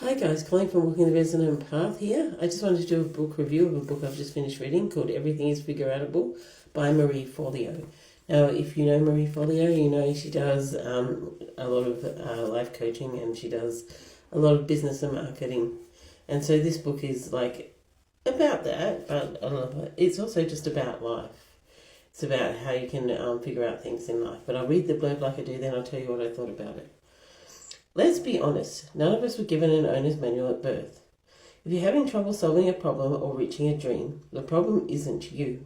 Hi guys, Colleen from Walking the Resonant Path here. I just wanted to do a book review of a book I've just finished reading called Everything is Figureoutable by Marie Forleo. Now, if you know Marie Forleo, you know she does a lot of life coaching and she does a lot of business and marketing. And so this book is like about that, but it's also just about life. It's about how you can figure out things in life. But I'll read the blurb like I do, then I'll tell you what I thought about it. Let's be honest, none of us were given an owner's manual at birth. If you're having trouble solving a problem or reaching a dream, the problem isn't you.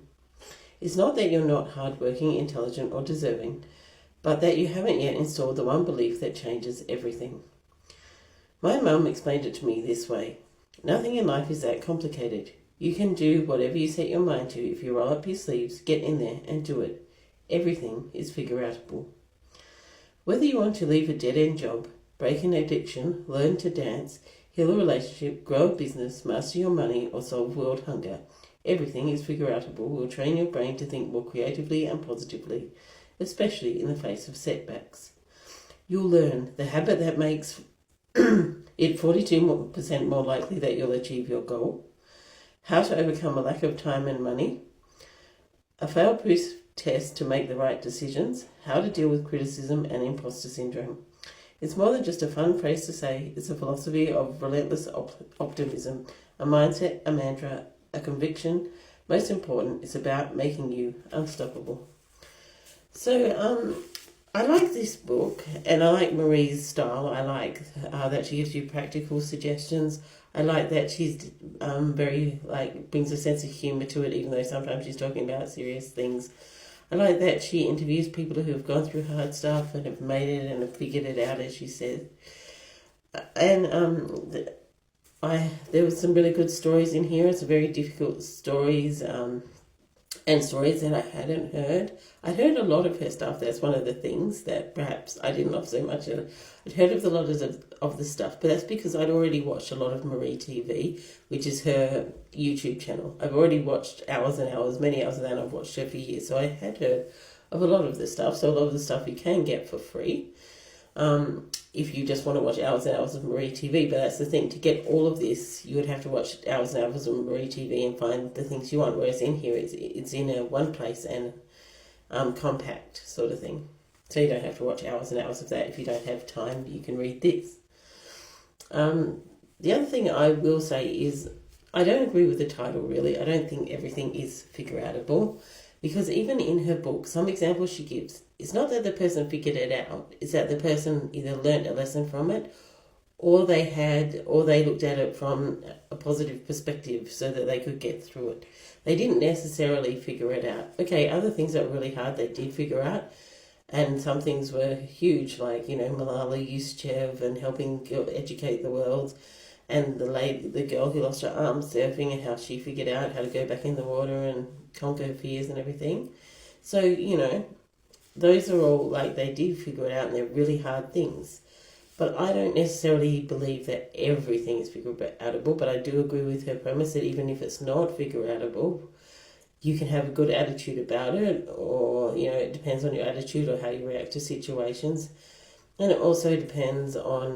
It's not that you're not hardworking, intelligent, or deserving, but that you haven't yet installed the one belief that changes everything. My mum explained it to me this way. Nothing in life is that complicated. You can do whatever you set your mind to if you roll up your sleeves, get in there, and do it. Everything is figureoutable. Whether you want to leave a dead-end job, break an addiction, learn to dance, heal a relationship, grow a business, master your money, or solve world hunger, everything is figureoutable. Will train your brain to think more creatively and positively, especially in the face of setbacks. You'll learn the habit that makes it 42% more likely that you'll achieve your goal, how to overcome a lack of time and money, a fail-proof test to make the right decisions, how to deal with criticism and imposter syndrome. It's more than just a fun phrase to say. It's a philosophy of relentless optimism, a mindset, a mantra, a conviction. Most important, it's about making you unstoppable. So I like this book, and I like Marie's style. I like that she gives you practical suggestions. I like that she's very, brings a sense of humour to it, even though sometimes she's talking about serious things. I like that she interviews people who have gone through hard stuff and have made it and have figured it out, as she said. And there were some really good stories in here. It's very difficult stories and stories that I hadn't heard. I'd heard a lot of her stuff. That's one of the things that perhaps I didn't love so much. I'd heard of a lot of the stuff, but that's because I'd already watched a lot of Marie TV, which is her YouTube channel. I've already watched hours and hours, many hours of that. I've watched her for years, so I had heard of a lot of the stuff. So a lot of the stuff you can get for free if you just want to watch hours and hours of Marie TV. But that's the thing, to get all of this, you would have to watch hours and hours of Marie TV and find the things you want, whereas in here it's in a one place and compact sort of thing. So you don't have to watch hours and hours of that. If you don't have time, you can read this. The other thing I will say is I don't agree with the title, really. I don't think everything is figureoutable, because even in her book, some examples she gives, it's not that the person figured it out, it's that the person either learned a lesson from it, or they looked at it from a positive perspective so that they could get through it. They didn't necessarily figure it out. Okay, other things that were really hard they did figure out, and some things were huge, like, Malala Yousafzai and helping educate the world, and the girl who lost her arm surfing and how she figured out how to go back in the water and conquer fears and everything. So, those are all, they did figure it out, and they're really hard things. But I don't necessarily believe that everything is figureoutable, but I do agree with her premise that even if it's not figureoutable, you can have a good attitude about it, or, it depends on your attitude or how you react to situations. And it also depends on,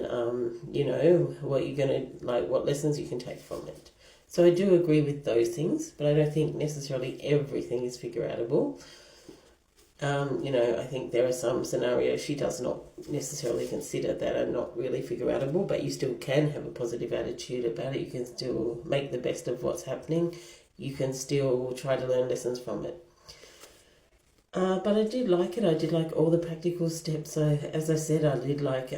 what you're going to, what lessons you can take from it. So I do agree with those things, but I don't think necessarily everything is figureoutable. I think there are some scenarios she does not necessarily consider that are not really figureoutable, but you still can have a positive attitude about it. You can still make the best of what's happening. You can still try to learn lessons from it. But I did like it. I did like all the practical steps. As I said, I did like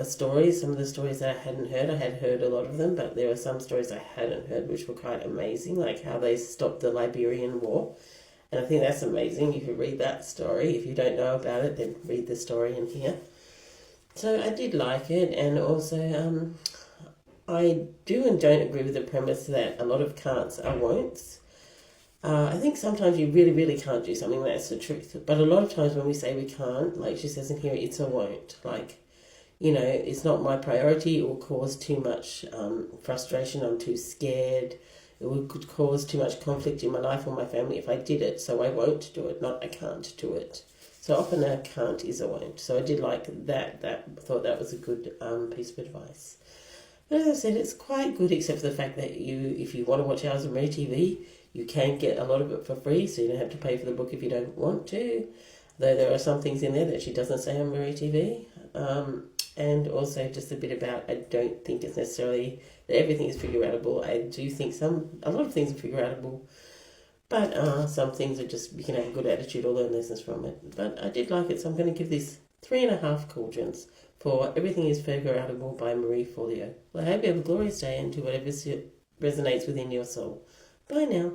stories. Some of the stories that I hadn't heard. I had heard a lot of them, but there were some stories I hadn't heard which were quite amazing, like how they stopped the Liberian War. And I think that's amazing. You could read that story. If you don't know about it, then read the story in here. So I did like it, and also I do and don't agree with the premise that a lot of can'ts are won'ts. I think sometimes you really, really can't do something, that's the truth. But a lot of times when we say we can't, like she says in here, it's a won't. It's not my priority. It will cause too much frustration. I'm too scared. It could cause too much conflict in my life or my family if I did it, so I won't do it, not I can't do it. So often a can't is a won't. So I did like that. Thought that was a good piece of advice. But as I said, it's quite good, except for the fact that if you want to watch Hours of Marie TV, you can get a lot of it for free, so you don't have to pay for the book if you don't want to. Though there are some things in there that she doesn't say on Marie TV. And also just a bit about, I don't think it's necessarily that everything is figure outable. I do think a lot of things are figure outable, but some things are just, you can have a good attitude or learn lessons from it. But I did like it, so I'm going to give this 3.5 cauldrons for Everything is Figure Outable by Marie Forleo. Well, I hope you have a glorious day and do whatever resonates within your soul. Bye now.